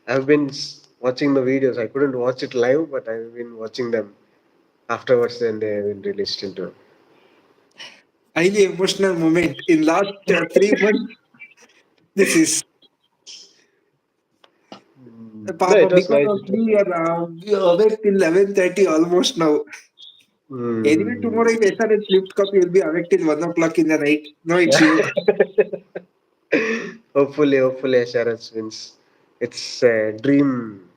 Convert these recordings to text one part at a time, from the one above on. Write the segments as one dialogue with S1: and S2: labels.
S1: I've been watching the videos. I couldn't watch it live, but I've been watching them afterwards. Then they have been released into.
S2: Highly emotional moment in last 3 months. This is
S1: No, it
S2: Papa,
S1: was
S2: because
S1: nice.
S2: of
S1: It was
S2: me,
S1: nice.
S2: we are awake till 11:30 almost now. Anyway,
S1: Hmm.
S2: tomorrow if SRH Lift Cup, you'll be awake till 1 o'clock in the night. No issue.
S1: Hopefully, SRS wins. It's a dream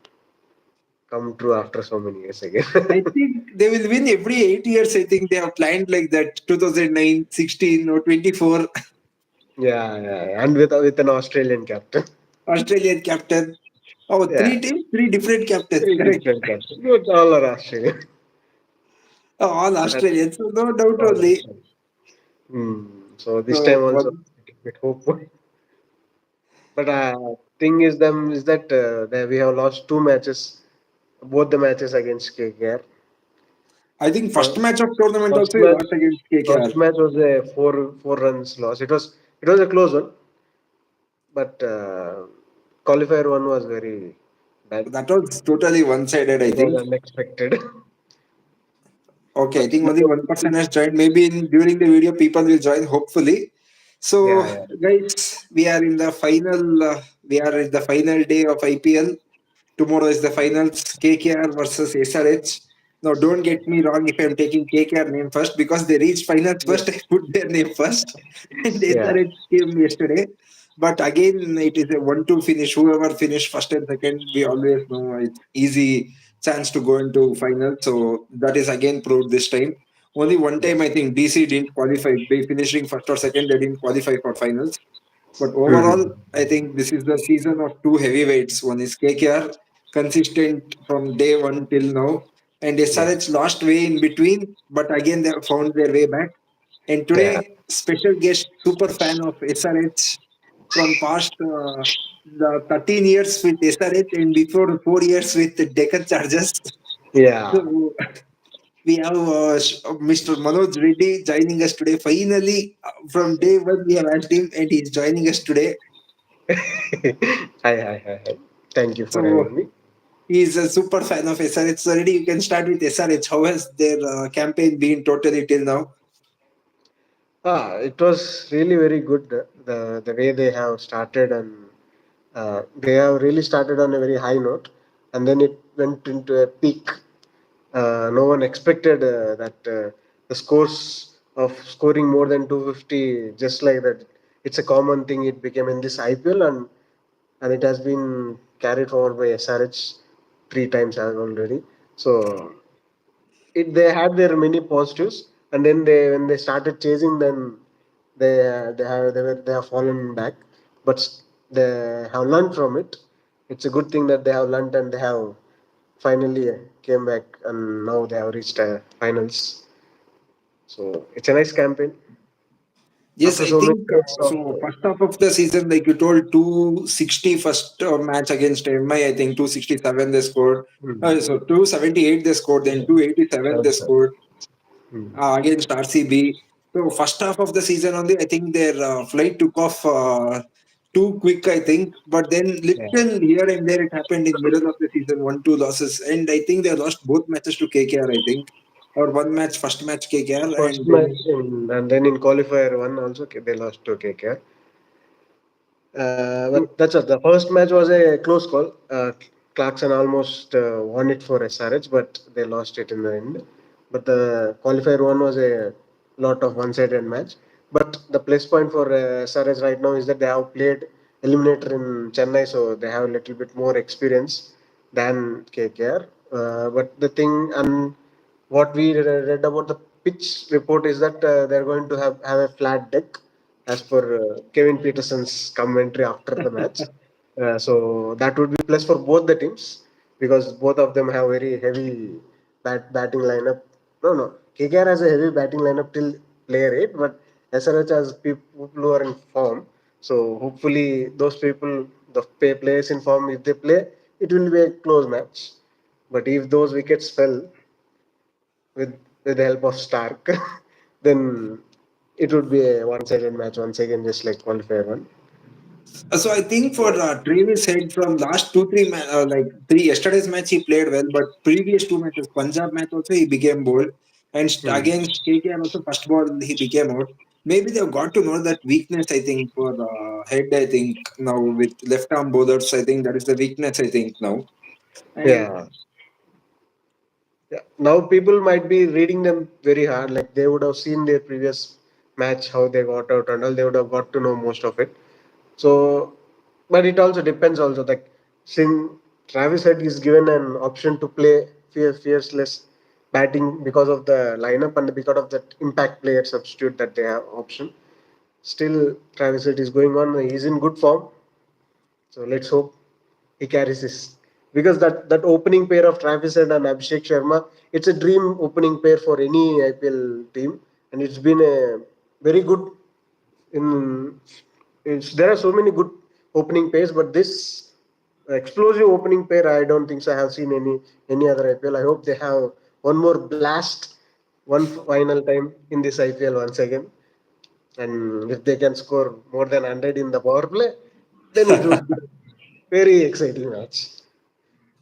S1: come true after so many years again.
S2: I think they will win every 8 years. I think they have planned like that 2009, 16, or 24.
S1: Yeah, and with an Australian captain.
S2: Australian captain. Oh,
S1: Yeah,
S2: three teams, three different captains.
S1: three
S2: Correct.
S1: different captains. But all are Australian.
S2: Oh, all
S1: And
S2: Australians. So no doubt
S1: all
S2: only.
S1: Australian. So this time
S2: So
S1: also
S2: one,
S1: a bit hopeful. But thing is them is that we have lost two matches, both the matches against KKR.
S2: I think first
S1: First,
S2: match of tournament
S1: first
S2: also you
S1: match,
S2: lost against KKR.
S1: first match was a four runs loss. It was a close one, but qualifier one was very bad.
S2: That was totally one-sided, I
S1: It was
S2: think.
S1: unexpected.
S2: Okay, I
S1: But
S2: think only one person has joined. Maybe during the video, people will join. Hopefully. So,
S1: yeah,
S2: guys, we are in the final. We are in the final day of IPL. Tomorrow is the finals. KKR versus SRH. Now, don't get me wrong if I'm taking KKR name first because they reached finals
S1: yeah,
S2: first. I put their name first, and
S1: yeah.
S2: SRH came yesterday. But again, it is a 1-2 finish. Whoever finished first and second, we always know it's easy chance to go into final. So that is again proved this time. Only one
S1: Yeah.
S2: time I think DC didn't qualify. By finishing first or second, they didn't qualify for finals. But overall,
S1: Mhm.
S2: I think this is the season of two heavyweights. One is KKR, consistent from day one till now, and
S1: Yeah.
S2: SRH lost way in between, but again they have found their way back. And
S1: Yeah.
S2: today, special guest, super fan of SRH from past the 13 years with SRH and before 4 years with the Deccan Chargers.
S1: Yeah.
S2: So we have Mr. Manoj Reddy joining us today. Finally, from day one, we have asked him, and he's joining us today.
S1: Hi. Thank you for
S2: So
S1: having me.
S2: he's a super fan of SRH. So already you can start with SRH. How has their campaign been totally till now?
S1: It was really very good. The way they have started, and they have really started on a very high note, and then it went into a peak. No one expected that the scores of scoring more than 250 just like that. It's a common thing. It became in this IPL, and it has been carried forward by SRH three times already. So they had their many positives, and then when they started chasing, then they have fallen back, but they have learned from it. It's a good thing that they have learned, and they have finally came back, and now they have reached finals. So it's a nice campaign
S2: Yes,
S1: after
S2: I
S1: so many
S2: think
S1: years of
S2: so. First half of the season, like you told, 260 first match against MI, I think 267 they scored. So 278 they scored, then 287 they scored against RCB. So first half of the season only, I think their flight took off too quick, I think. But then
S1: yeah.
S2: little here and there it happened in middle of the season, 1-2 losses. And I think they lost both matches to KKR, I think. Or one match, first match KKR,
S1: First
S2: and
S1: match
S2: then
S1: and then in qualifier one also they lost to KK. But that's it. The first match was a close call. Clarkson almost won it for SRH, but they lost it in the end. But the qualifier one was a lot of one-sided match. But the plus point for SRH right now is that they have played eliminator in Chennai, so they have a little bit more experience than KKR. But the thing and what we read about the pitch report is that they're going to have a flat deck as per Kevin Peterson's commentary after the match. So that would be plus for both the teams because both of them have very heavy batting lineup. No. KKR has a heavy batting lineup till player 8, but SRH has people who are in form. So hopefully those people, the players in form, if they play, it will be a close match. But if those wickets fell, with the help of Stark, then it would be a one-sided match once again, just like qualifier one.
S2: So I think for Travis Head from last two three like three yesterday's match he played well, but previous two matches Punjab match also he became bold, and
S1: Hmm.
S2: against KKR also first ball he became out. Maybe they've got to know that weakness. I think for Head, I think now with left arm bowlers, I think that is the weakness. I think now, and
S1: Yeah. Yeah. Now people might be reading them very hard. Like they would have seen their previous match, how they got out and all. They would have got to know most of it. So, but it also depends also. Like since Travis Head is given an option to play fearless batting because of the lineup and because of that impact player substitute that they have option. Still, Travis Head is going on. He's in good form. So let's hope he carries this because that opening pair of Travis Head and Abhishek Sharma, it's a dream opening pair for any IPL team, and it's been a very good. In there are so many good opening pairs, but this explosive opening pair, I don't think so. I have seen any other IPL. I hope they have one more blast, one final time in this IPL once again, and if they can score more than 100 in the power play, then it would be very exciting match.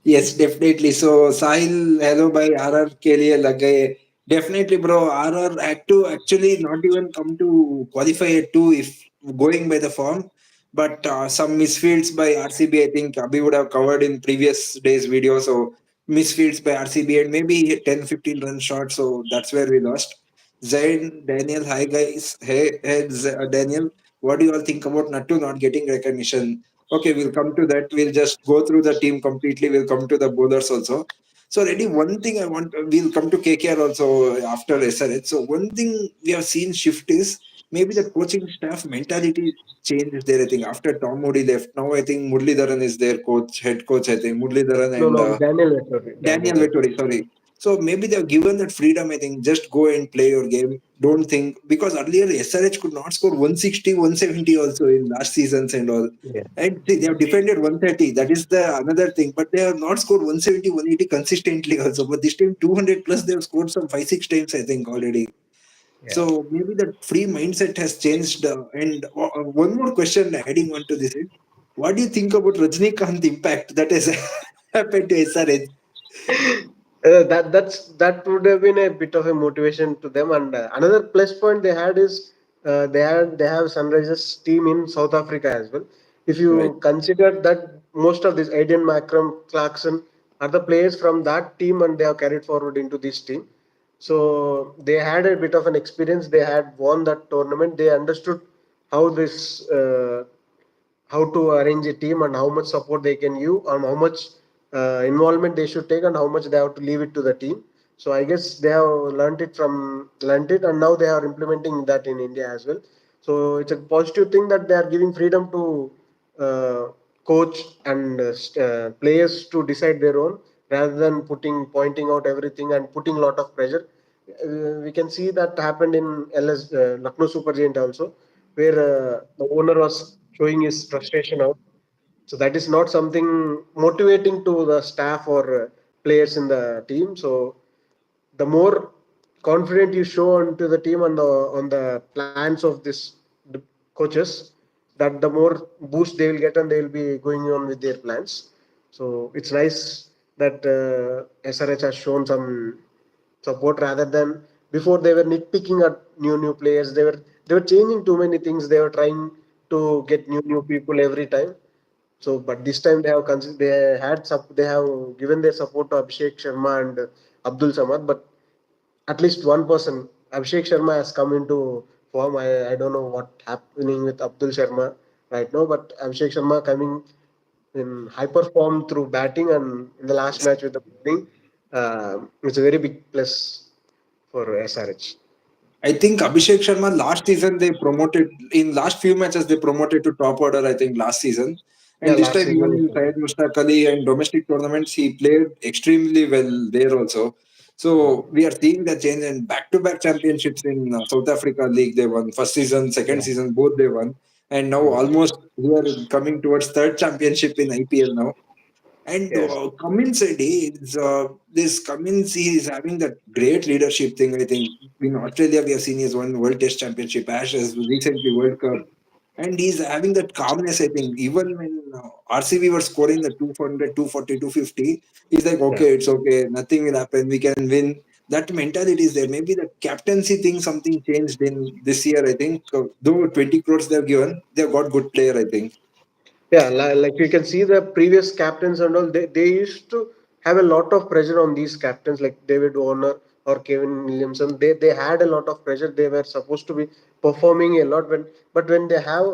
S2: yes, definitely. So Sahil, hello by RR के लिए लग गए. Definitely, bro. RR had to actually not even come to qualify at two if going by the form. But some misfields by RCB, I think Abhi would have covered in previous days' video. So misfields by RCB and maybe 10, 15 run short. So that's where we lost. Zain, Daniel, hi guys. Hey, Daniel. What do you all think about Nattu not getting recognition? Okay, we'll come to that. We'll just go through the team completely. We'll come to the bowlers also. So, already one thing I want, we'll come to KKR also after SRH. So, one thing we have seen shift is maybe the coaching staff mentality changed there. I think after Tom Moody left, now I think Muralidharan is their coach, head coach. I think Muralidharan
S1: No,
S2: and
S1: no, Daniel Vettori.
S2: Daniel
S1: Daniel Vettori.
S2: Vettori, sorry. So maybe they've given that freedom, I think, just go and play your game. Don't think, because earlier SRH could not score 160, 170 also in last seasons and all.
S1: Yeah,
S2: And see, they have defended 130. That is the another thing. But they have not scored 170, 180 consistently also. But this time 200 plus they have scored some 5, 6 times, I think, already.
S1: yeah.
S2: So maybe that free mindset has changed. And one more question adding on to this is, what do you think about Rajnikant impact that has happened to SRH?
S1: That would have been a bit of a motivation to them. And another plus point they had is they have Sunrisers team in South Africa as well. If
S2: Right.
S1: you consider that most of these Aiden Macram, Clarkson are the players from that team, and they are carried forward into this team. So they had a bit of an experience. They had won that tournament. They understood how this how to arrange a team and how much support they can give and how much involvement they should take and how much they have to leave it to the team. So I guess they have learned it and now they are implementing that in India as well. So it's a positive thing that they are giving freedom to uh, coach and players to decide their own rather than pointing out everything and putting a lot of pressure. We can see that happened in LS Lucknow Super Giant also, where the owner was showing his frustration out. So that is not something motivating to the staff or players in the team. So the more confident you show onto the team on the plans of this the coaches, that the more boost they will get and they will be going on with their plans. So it's nice that SRH has shown some support rather than before they were nitpicking at new players. They were changing too many things. They were trying to get new people every time. So, but this time they have given their support to Abhishek Sharma and Abdul Samad. But at least one person, Abhishek Sharma, has come into form. I don't know what happening with Abdul Sharma right now, but Abhishek Sharma coming in hyper form through batting and in the last match with the bowling. It's a very big plus for SRH.
S2: I think Abhishek Sharma last season they promoted in last few matches they promoted to top order. I think last season,
S1: Yeah,
S2: and this
S1: last
S2: time even
S1: season.
S2: in Syed Mushtaq Ali and domestic tournaments he played extremely well there also. So we are seeing the change and back-to-back championships in South Africa League they won first season, second
S1: Yeah.
S2: season both they won, and now
S1: Mm.
S2: almost we are coming towards third championship in IPL now. And
S1: Yes.
S2: Cummins, this Cummins, he is having that great leadership thing. I think in Australia we have seen he has won World Test Championship, Ashes, recently World Cup. and he's having that calmness. I think even when RCB were scoring the 200, 240, 250, he's like,
S1: Yeah.
S2: okay, it's okay, nothing will happen, we can win. That mentality is there. Maybe the captaincy thing, something changed in this year. I think though 20 crores they've given, they've got good player. I think.
S1: Yeah, like you can see the previous captains and all, they used to have a lot of pressure on these captains like David Warner or Kevin Williamson. They had a lot of pressure. They were supposed to be performing a lot but when they have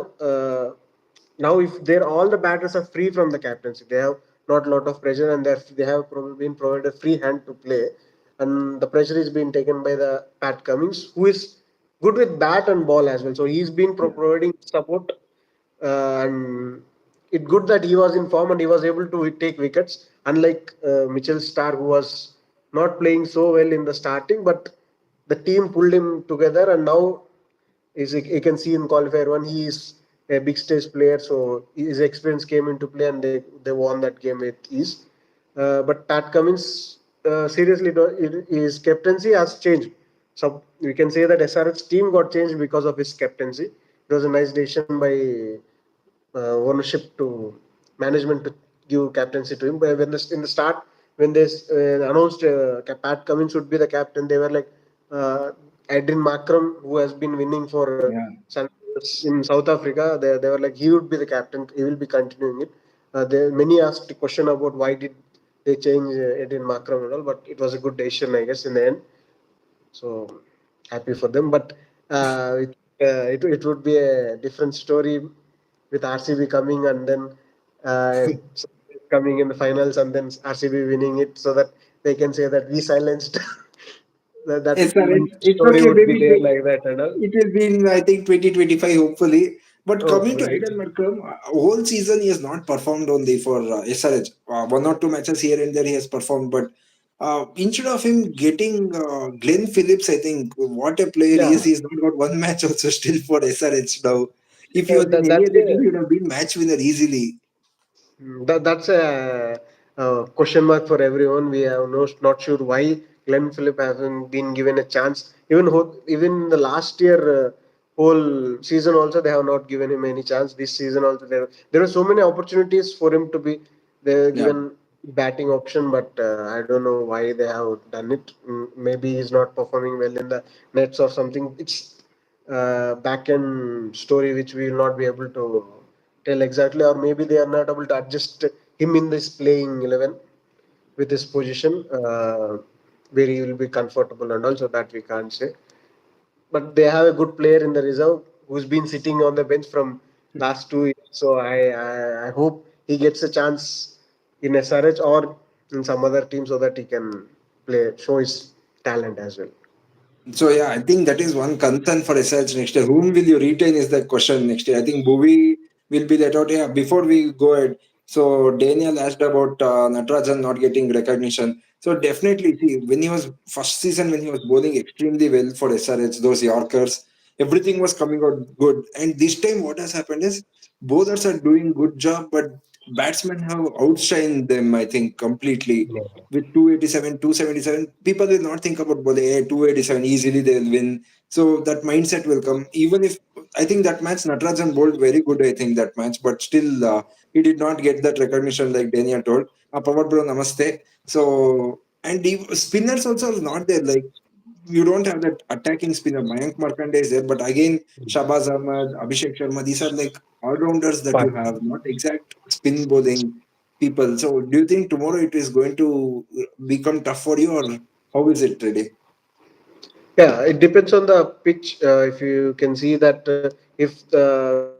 S1: now if they're all the batters are free from the captaincy, they have not a lot of pressure and they have probably been provided a free hand to play, and the pressure is being taken by the Pat Cummins, who is good with bat and ball as well. So he's been
S2: Yeah.
S1: providing support, and it good that he was in form and he was able to take wickets. Unlike Mitchell Starr, who was not playing so well in the starting, but the team pulled him together, and now is you can see in qualifier one he is a big stage player, so his experience came into play and they won that game with ease. But Pat Cummins, seriously, his captaincy has changed. So we can say that SRH team got changed because of his captaincy. It was a nice decision by ownership to management to give captaincy to him. But in the start, when they announced Pat Cummins would be the captain, they were like Adrian Markram, who has been winning for
S2: Yeah.
S1: Sunrisers in South Africa. They were like he would be the captain. He will be continuing it. Many asked the question about why did they change Adrian Markram and all, but it was a good decision, I guess, in the end. So happy for them. But it would be a different story with RCB coming and then uh, coming in the finals and then RCB winning it, so that they can say that we silenced that
S2: SRH, it's
S1: story
S2: okay,
S1: would be
S2: maybe
S1: there like that and all.
S2: it will be in, I think, 2025, hopefully. But coming to
S1: Hopefully.
S2: Aiden Markram, whole season he has not performed only for SRH. One or two matches here and there he has performed, but instead of him getting Glenn Phillips, I think what a player he
S1: Yeah,
S2: is. He's not got one match also still for SRH now. If he was in any
S1: that's
S2: other team,
S1: a
S2: he would have been match winner easily.
S1: That's a question mark for everyone. We are not sure why Glenn Phillip hasn't been given a chance. Even the last year, whole season also they have not given him any chance. This season also there are so many opportunities for him to be they
S2: Yeah.
S1: given batting option, but I don't know why they have done it. Maybe he's not performing well in the nets or something. It's back end story which we will not be able to tell exactly, or maybe they are not able to adjust him in this playing 11 with his position, where he will be comfortable and also that we can't say. But they have a good player in the reserve who's been sitting on the bench from last 2 years. So I hope he gets a chance in SRH or in some other team so that he can show his talent as well.
S2: So yeah, I think that is one concern for SRH next year. Whom will you retain is the question next year. I think Bhuvi will be let out. Yeah, before we go ahead. So Daniel asked about Natarajan not getting recognition. So definitely, see, when he was first season when he was bowling extremely well for SRH, those Yorkers, everything was coming out good. And this time, what has happened is bowlers are doing good job, but batsmen have outshined them. I think completely with 287, 277, people will not think about bowling. Hey, 287 easily they'll win. So that mindset will come. Even if I think that match Natarajan bowled very good, I think that match, but still he did not get that recognition like Daniel told. Power bro, namaste. So and spinners also is not there. Like you don't have that attacking spinner. Mayank Markanday is there, but again Shabaz Ahmad, Abhishek Sharma, these are like all rounders that you have, not exact spin bowling people. So, do you think tomorrow it is going to become tough for you, or how is it today?
S1: Yeah, it depends on the pitch. If you can see that if the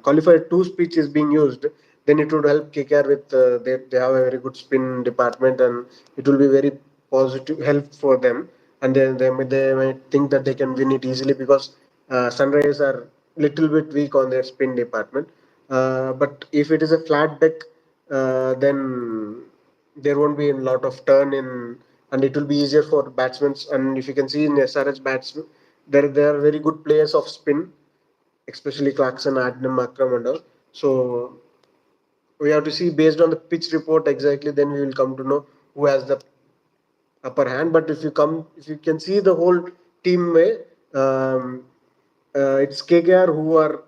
S1: qualifier two pitch is being used, then it would help KKR with they have a very good spin department and it will be very positive help for them. And then they might think that they can win it easily because Sunrisers are little bit weak on their spin department. But if it is a flat deck, then there won't be a lot of turn in and it will be easier for batsmen. And if you can see in SRH batsmen, there are very good players of spin, especially Clarkson, Adnam, Akram, and all. So we have to see based on the pitch report exactly. Then we will come to know who has the upper hand. But if you can see the whole team way, it's KKR who are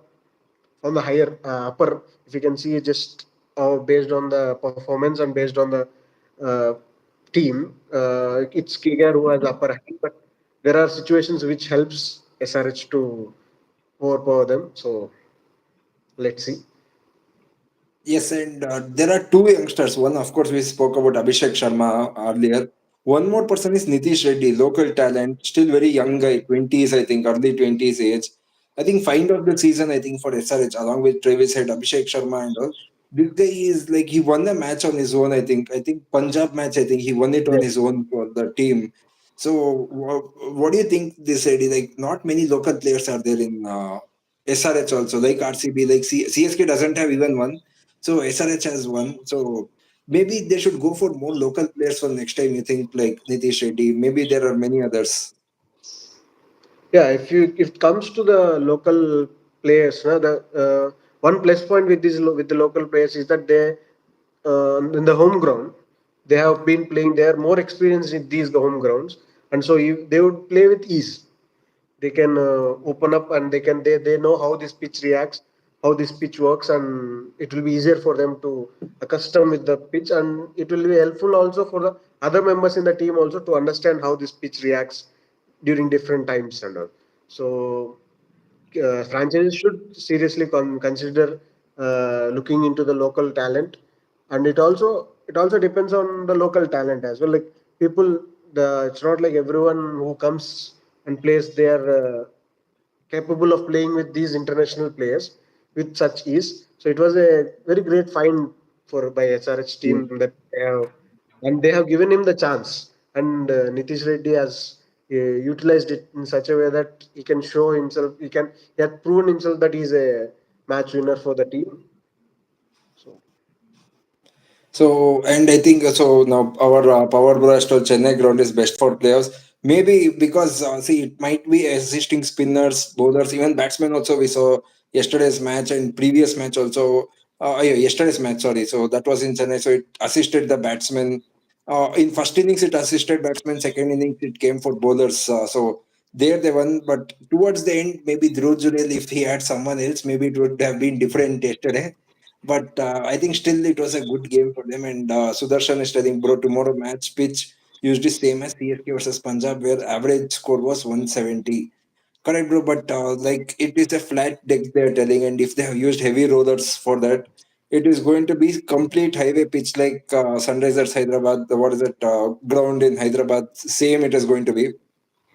S1: on the higher upper. If you can see, just based on the performance and based on the uh, team, it's KKR who has upper hand. But there are situations which helps SRH to overpower them. So let's see.
S2: Yes, and there are two youngsters. One, of course, we spoke about Abhishek Sharma earlier. One more person is Nitish Reddy, local talent, still very young guy, 20s, I think, early 20s age. I think find of the season, I think, for SRH, along with Travis Head, Abhishek Sharma, and all. This guy is like he won the match on his own. I think. I think Punjab match. I think he won it on his
S1: Yes.
S2: own for the team. So, what do you think? This Eddie? Like, not many local players are there in SRH also. Like RCB, like CSK doesn't have even one. So SRH has one. So maybe they should go for more local players for next time. You think like Nitish Reddy? Maybe there are many others.
S1: Yeah, if it comes to the local players, the one plus point with with the local players is that they in the home ground they have been playing. They are more experienced in these the home grounds, and so they would play with ease. They can open up and they know how this pitch reacts, how this pitch works, and it will be easier for them to accustom with the pitch, and it will be helpful also for the other members in the team also to understand how this pitch reacts during different times and all. So franchises should seriously consider looking into the local talent, and it also depends on the local talent as well. Like people, it's not like everyone who comes and plays they are capable of playing with these international players with such ease. So it was a very great find for by SRH team that and they have given him the chance. And Nitish Reddy has utilized it in such a way that he can show himself. He had proven himself that he's a match winner for the team. So
S2: So, and I think so now our Power Blast or Chennai ground is best for playoffs. Maybe because, see, it might be existing spinners, bowlers, even batsmen also. We saw yesterday's match and previous match also. Yeah, yesterday's match, sorry. So that was in Chennai. So it assisted the batsmen. In first innings, it assisted batsmen. Second innings, it came for bowlers. So there they won. But towards the end, maybe Dhruv Jurel, if he had someone else, maybe it would have been different yesterday. But I think still it was a good game for them. And Sudarshan is telling, bro, tomorrow match pitch used the same as CSK versus Punjab, where average score was 170. Correct, bro. But like it is a flat deck they're telling, and if they have used heavy rollers for that, it is going to be complete highway pitch like Sunrisers Hyderabad. What is it? Ground in Hyderabad. Same it is going to be.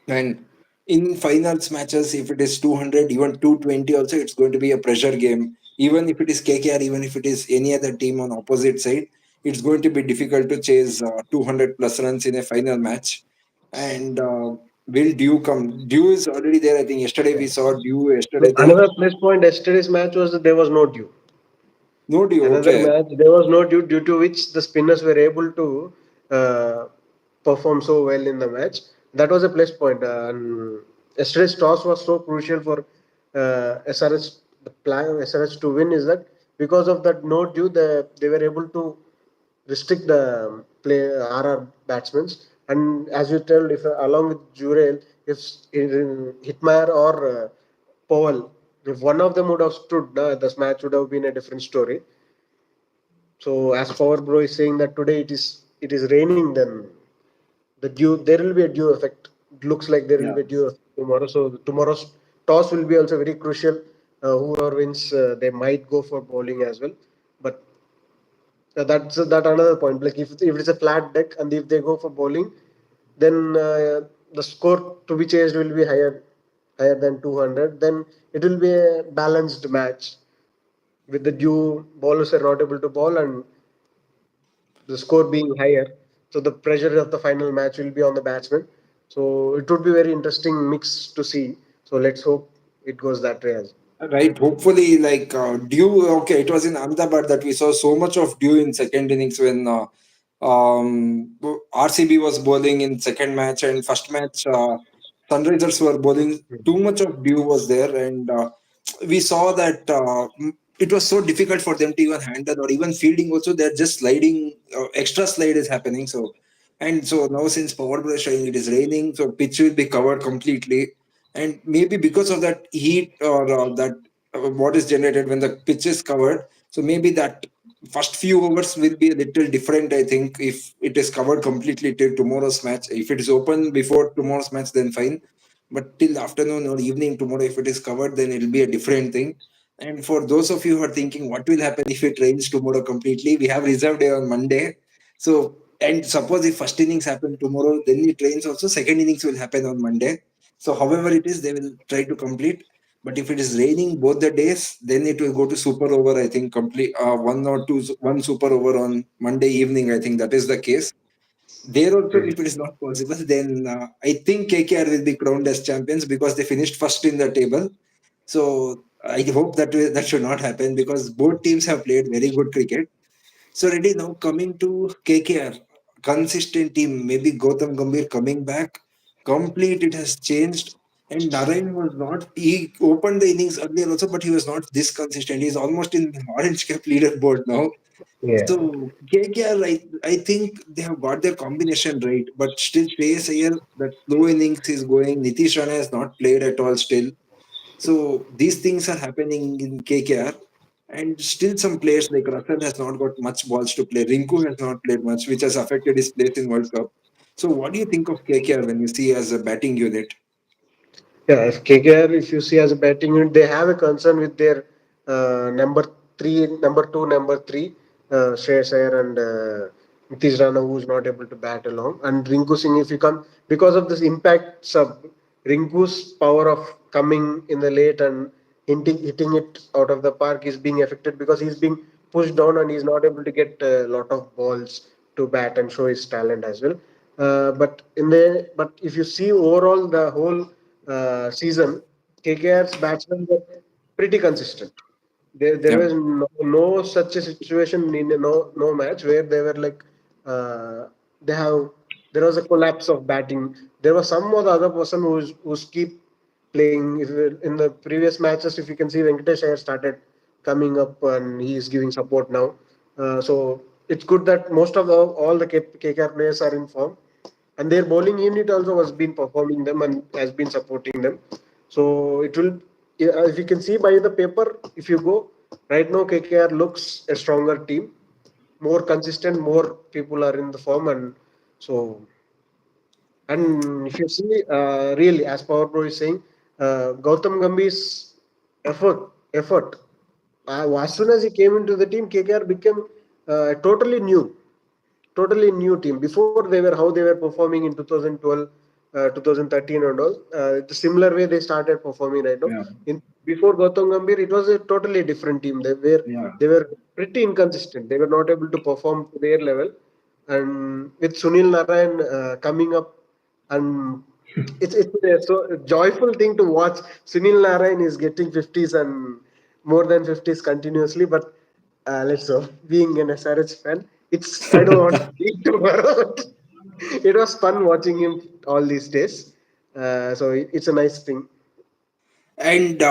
S2: And in finals matches, if it is 200, even 220, also it's going to be a pressure game. Even if it is KKR, even if it is any other team on opposite side, it's going to be difficult to chase 200 plus runs in a final match. And will Dew come? Dew is already there. I think yesterday we saw
S1: yes.
S2: Dew yesterday there.
S1: Another plus point yesterday's match was that there was no dew.
S2: No Dew,
S1: Another
S2: okay.
S1: match, there was no due to which the spinners were able to uh, perform so well in the match. That was a plus point. And yesterday's toss was so crucial for SRH. The plan SRH to win is that because of that no due, they were able to restrict the play RR batsmen. And as you told, if along with Jurel, if Hitmaier or Powell, if one of them would have stood, this match would have been a different story. So as Power Bro is saying that today it is raining, then the dew there will be a dew effect. It looks like there will
S2: Yeah.
S1: be a dew effect tomorrow. So tomorrow's toss will be also very crucial. Whoever wins, they might go for bowling as well. But that's that another point. Like if it's a flat deck and if they go for bowling, then the score to be chased will be higher than 200. Then it will be a balanced match with the dew bowlers are not able to bowl and the score being higher. So the pressure of the final match will be on the batsman. So it would be very interesting mix to see. So let's hope it goes that way as.
S2: Right. Hopefully, like Dew. Okay, it was in Ahmedabad that we saw so much of Dew in second innings when RCB was bowling in second match and first match. Sunrisers were bowling. Too much of Dew was there, and we saw that it was so difficult for them to even handle or even fielding. Also, they're just sliding. Extra slide is happening. So, and so now since power play is showing it is raining, so pitch will be covered completely, and maybe because of that heat or that what is generated when the pitch is covered. So maybe that first few overs will be a little different. I think if it is covered completely till tomorrow's match, if it is open before tomorrow's match, then fine. But till afternoon or evening tomorrow, if it is covered, then it will be a different thing. And for those of you who are thinking, what will happen if it rains tomorrow completely? We have reserve day on Monday. So, and suppose if first innings happen tomorrow, then it rains also. Second innings will happen on Monday. So, however it is, they will try to complete. But if it is raining both the days, then it will go to super over. I think complete one or two, one super over on Monday evening. I think that is the case. There also, if it is not possible, then I think KKR will be crowned as champions because they finished first in the table. So I hope that should not happen because both teams have played very good cricket. So Reddy, now coming to KKR, consistent team, maybe Gautam Gambhir coming back, complete it has changed. And Narayan was not, he opened the innings earlier also, but he was not this consistent. He's almost in orange cap leaderboard now.
S1: Yeah.
S2: So KKR, I think they have got their combination right, but still Shreyas Iyer, that slow innings is going. Nitish Rana has not played at all still. So these things are happening in KKR, and still some players like Russell has not got much balls to play. Rinku has not played much, which has affected his place in World Cup. So what do you think of KKR when you see as a batting unit?
S1: Yeah, if KKR, if you see as a batting unit, they have a concern with their number three, number two, number three, Shreyas Iyer and Nitish Rana, who is not able to bat along, and Rinku Singh. If you come because of this impact sub, Rinku's power of coming in the late and hitting it out of the park is being affected because he's being pushed down and he's not able to get a lot of balls to bat and show his talent as well. But if you see overall the whole season, KKR's batsmen were pretty consistent. There
S2: Yeah,
S1: was no such a situation in a no match where they were like they have there was a collapse of batting. There was some or the other person who's keep playing. In the previous matches, if you can see, Venkatesh Iyer started coming up and he is giving support now. So it's good that most of all the KKR players are in form, and their bowling unit also has been performing them and has been supporting them. So it will, if you can see by the paper, if you go right now, KKR looks a stronger team, more consistent, more people are in the form, and so and if you see, really, as Power Pro is saying, Gautam Gambhir's effort. As soon as he came into the team, KKR became totally new team. Before they were how they were performing in 2012, 2013 and all. The similar way they started performing right now.
S2: yeah,
S1: In before Gautam Gambhir, it was a totally different team.
S2: yeah.
S1: They were pretty inconsistent. They were not able to perform to their level. And with Sunil Narayan coming up, and it's so joyful thing to watch. Sunil Narayan is getting 50s and more than 50s continuously, but let's go. Being an SRH fan, it's I don't want to speak tomorrow. It was fun watching him all these days. So it's a nice thing.
S2: And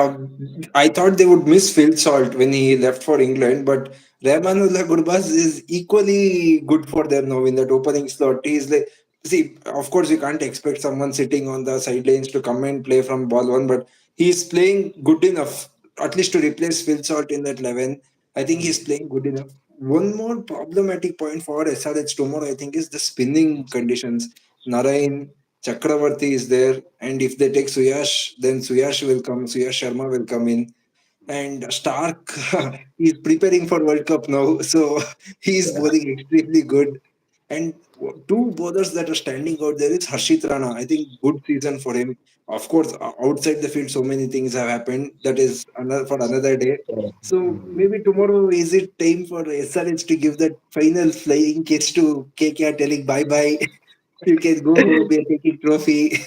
S2: I thought they would miss Phil Salt when he left for England, but Rahmanullah Gurbaz is equally good for them now in that opening slot. He's like, see, of course, you can't expect someone sitting on the sidelines to come and play from ball one, but he's playing good enough, at least to replace Phil Salt in that 11. I think he's playing good enough. One more problematic point for SRH tomorrow, I think, is the spinning conditions. Narayan Chakravarti is there, and if they take Suyash, then Suyash will come. Suyash Sharma will come in, and Stark is preparing for World Cup now, so he is bowling extremely good. And two bowlers that are standing out there is Harshit Rana. I think good season for him. Of course, outside the field, so many things have happened. That is another for another day. So maybe tomorrow is it time for SRH to give that final flying kiss to KKR, telling bye bye. You can go home. You're taking trophy.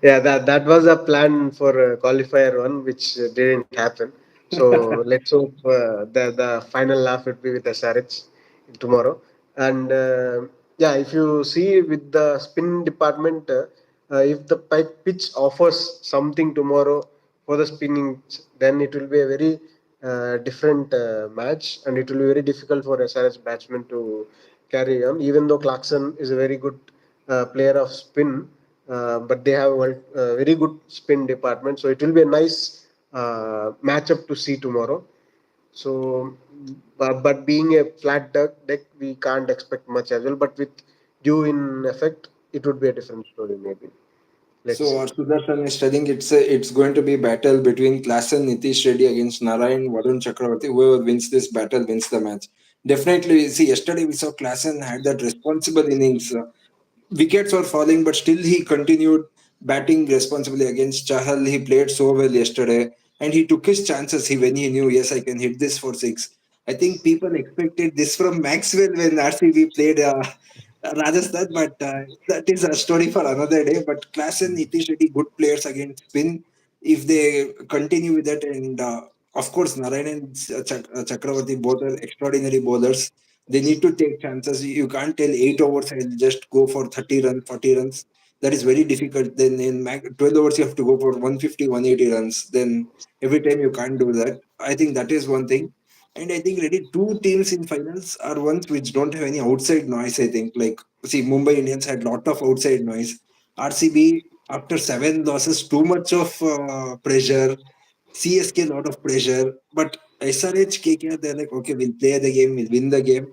S1: Yeah, that was a plan for qualifier one, which didn't happen. So let's hope the final laugh would be with SRH tomorrow. And yeah, if you see with the spin department, if the pitch offers something tomorrow for the spinning, then it will be a very different match, and it will be very difficult for SRH batsmen to carry on. Even though Clarkson is a very good player of spin, but they have a very good spin department. So it will be a nice matchup to see tomorrow. So, but being a flat deck, we can't expect much as well. But with dew in effect, it would be a different story, maybe. Let's
S2: So
S1: see.
S2: our Sudarshan is studying. It's going to be battle between Klassen Nitish Reddy against Narayan Varun Chakravarti. Whoever wins this battle wins the match. Definitely. See, yesterday we saw Klassen had that responsible innings. Wickets were falling, but still he continued batting responsibly against Chahal. He played so well yesterday, and he took his chances. When he knew, yes, I can hit this for six. I think people expected this from Maxwell when RCB played Rajasthan, but that is a story for another day. But Klaas and Nitish Reddy, good players against spin. If they continue with that, and of course, Narayan and Chakravarti both are extraordinary bowlers. They need to take chances. You can't tell 8 overs and just go for 30 runs, 40 runs. That is very difficult. Then in 12 overs, you have to go for 150, 180 runs. Then every time you can't do that. I think that is one thing. And I think really two teams in finals are ones which don't have any outside noise. I think like see Mumbai Indians had lot of outside noise. RCB after 7 losses, too much of pressure. CSK lot of pressure, but SRH KKR they're like okay we'll play the game, we'll win the game,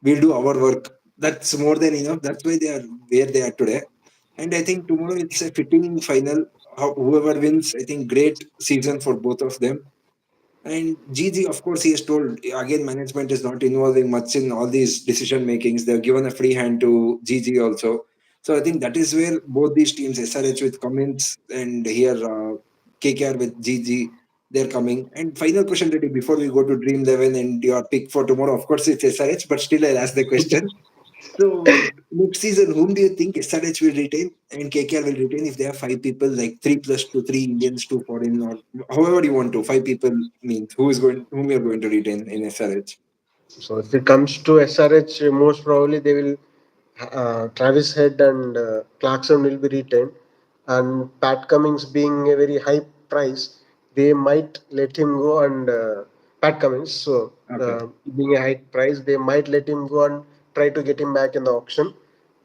S2: we'll do our work. That's more than enough. That's why they are where they are today. And I think tomorrow it's a fitting final. Whoever wins, I think great season for both of them. And GG, of course, he has told again management is not involving much in all these decision makings. They've given a free hand to GG also. So I think that is where both these teams, SRH with Cummins and here KKR with GG, they're coming. And final question, Reddy, before we go to Dream 11 and your pick for tomorrow, of course it's SRH, but still I'll ask the question. So next season, whom do you think SRH will retain and KKR will retain if they have five people, like three plus two, three Indians, two foreign, or however you want to? Five people means whom you're going to retain in SRH?
S1: So if it comes to SRH, most probably they will Travis Head and Clarkson will be retained, and Pat Cummins being a very high price, they might let him go. And Pat Cummins, so
S2: Okay.
S1: being a high price, they might let him go and try to get him back in the auction.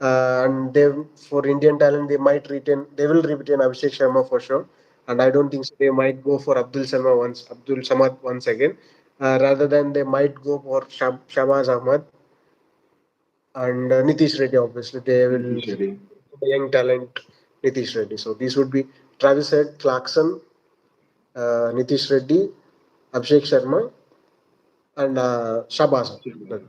S1: And they for Indian talent, they might retain. They will retain Abhishek Sharma for sure. And I don't think so. They might go for Abdul Samad once again, rather than they might go for Shabazz Ahmad and Nitish Reddy. Obviously, they will
S2: Initially.
S1: the young talent Nitish Reddy. So these would be Travis Head, Clarkson, Nitish Reddy, Abhishek Sharma, and Shabazz.
S2: Sure.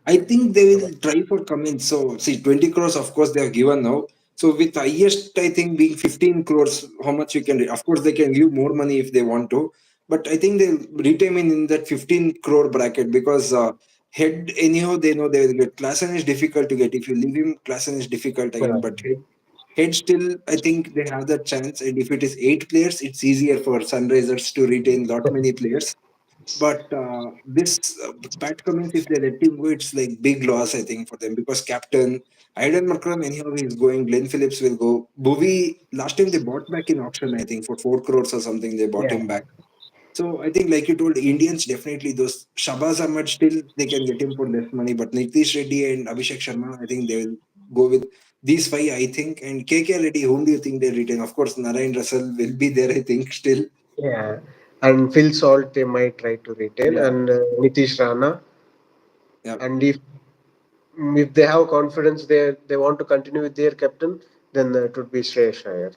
S2: I think they will try for Cummins. So see, 20 crores, of course, they have given now. So with highest, I think being 15 crores, how much you can? Of course, they can give more money if they want to, but I think they'll retain him in that 15 crore bracket because head anyhow they know they will get. Klassen is difficult to get. If you leave him, Klassen is difficult again. But head still, I think they have that chance. And if it is 8 players, it's easier for Sunrisers to retain lot many players. But this Pat Cummins, if they let him go, it's like big loss, I think, for them because captain Aiden McCrum, anyhow, he's going. Glenn Phillips will go. Bowie, last time they bought back in auction, I think, for 4 crores or something, they bought
S1: Yeah,
S2: him back. So I think, like you told, Indians definitely those Shabazz Ahmad still they can get him for less money, but Nitish Reddy and Abhishek Sharma, I think they will go with these five. I think and KK Reddy, whom do you think they retain? Of course, Narayan Russell will be there. I think still.
S1: yeah. And Phil Salt they might try to retain,
S2: Yeah,
S1: and Nitish Rana.
S2: yeah.
S1: And if they have confidence, they want to continue with their captain, then it would be Shreyas Iyer.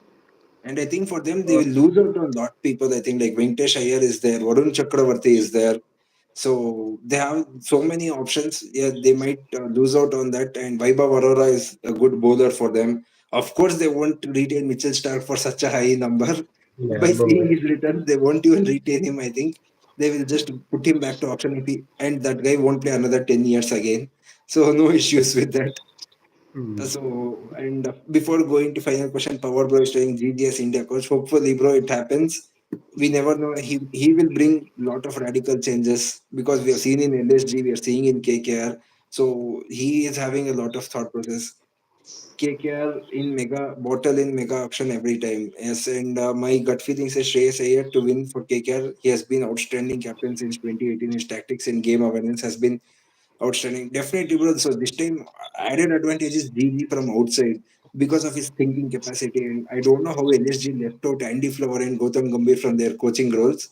S2: And I think for them, they will lose out on lot people. I think like Venkatesh Iyer is there, Varun Chakravarti is there. So they have so many options. Yeah, they might lose out on that. And Vaibhav Arora is a good bowler for them. Of course, they won't retain Mitchell Stark for such a high number.
S1: Yeah,
S2: By
S1: no
S2: seeing
S1: way.
S2: his return, they won't even retain him. I think they will just put him back to auction if he, and that guy won't play another 10 years again. So no issues with that.
S1: Hmm.
S2: So, and before going to final question, Power Bro is saying GGS India coach. Hopefully, bro, it happens. We never know. He will bring lot of radical changes because we have seen in LSG, we are seeing in KKR. So he is having a lot of thought process. KKR in mega bottle in mega auction every time. Yes, and my gut feeling says Shreyas Iyer to win for KKR. He has been outstanding captain since 2018. His tactics and game awareness has been outstanding. Definitely, bro. So this time, added advantage is DG from outside. because of his thinking capacity. And I don't know how LSG left out Andy Flower and Gautam Gambhir from their coaching roles.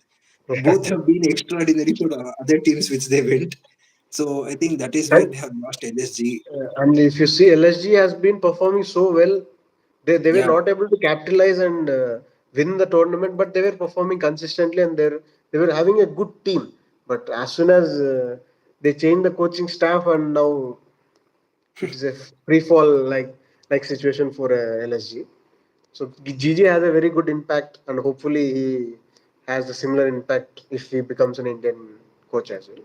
S2: Both have been extraordinary for other teams which they went. So I think that is why
S1: And
S2: they have lost LSG.
S1: and if you see, LSG has been performing so well. They were
S2: Yeah,
S1: not able to capitalize and win the tournament, but they were performing consistently and they were having a good team. But as soon as they changed the coaching staff, and now it is a free fall like situation for LSG. So GG has a very good impact, and hopefully he has a similar impact if he becomes an Indian coach as well.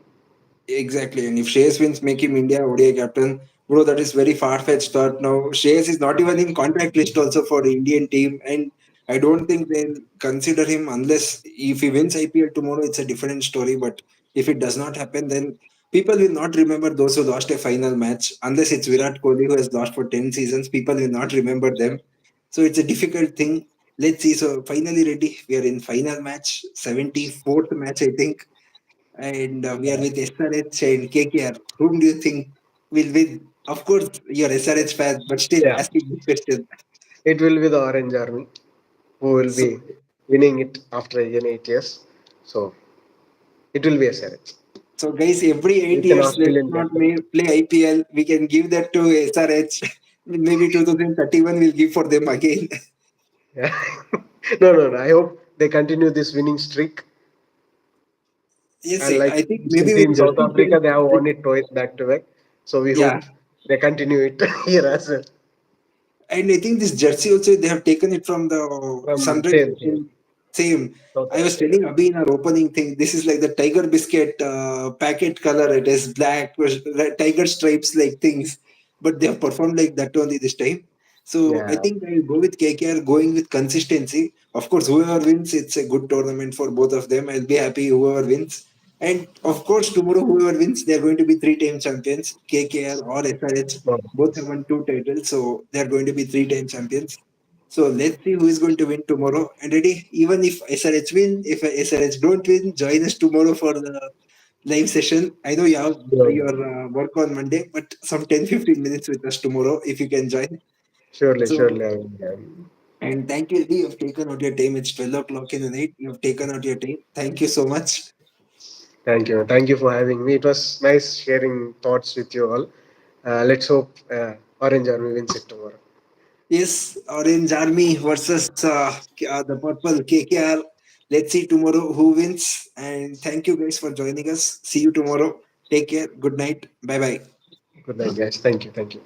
S2: exactly. And if Shreyas wins, make him India ODI captain. Bro, that is very far-fetched thought now. Shreyas is not even in contract list also for the Indian team. And I don't think they'll consider him unless if he wins IPL tomorrow, it's a different story. But if it does not happen, then people will not remember those who lost a final match. Unless it's Virat Kohli who has lost for 10 seasons, people will not remember them. So it's a difficult thing. Let's see. So finally ready. We are in final match, 74th match, I think, and we are with SRH and KKR. Whom do you think will win? Of course, you're SRH fan, but still
S1: Yeah,
S2: asking this question.
S1: it will be the Orange Army who will
S2: So,
S1: be winning it after again 8 years. So it will be a series
S2: so guys, every eight
S1: with an
S2: years, let's
S1: Australian
S2: not
S1: captain.
S2: play IPL. We can give that to SRH. Maybe 2031 we'll give for them again.
S1: Yeah. No. I hope they continue this winning streak.
S2: Yes,
S1: And like
S2: I think maybe
S1: recently
S2: with
S1: in South
S2: jersey
S1: Africa,
S2: change,
S1: they have
S2: like,
S1: won it twice back to back. So we
S2: yeah.
S1: hope they continue it here as well.
S2: And I think this jersey also they have taken it from the sunrise
S1: Same.
S2: same.
S1: South
S2: I was
S1: Africa.
S2: telling Abhi in our opening thing, this is like the tiger biscuit packet color. It is black with tiger stripes like things, but they have performed like that only this time. So I
S1: Yeah.
S2: think I will go with KKR going with consistency. Of course, whoever wins, it's a good tournament for both of them. I'll be happy whoever wins. And of course, tomorrow whoever wins, they're going to be three-time champions. KKR or SRH both have won two titles, so they're going to be three-time champions. So let's see who is going to win tomorrow. And ready, even if SRH win, if SRH don't win, join us tomorrow for the live session. I know you have
S1: Yeah.
S2: your work on Monday, but some 10-15 minutes with us tomorrow if you can join. So,
S1: Surely. I will, yeah.
S2: and thank you, Eddie. You have taken out your time. It's 12 o'clock in the night. You have taken out your time. Thank you so much.
S1: Thank you. Thank you for having me. It was nice sharing thoughts with you all. Let's hope Orange Army wins it tomorrow.
S2: Yes, Orange Army versus the Purple KKR. Let's see tomorrow who wins. And thank you guys for joining us. See you tomorrow. Take care. Good night. Bye bye.
S1: Good night, guys. Thank you. Thank you.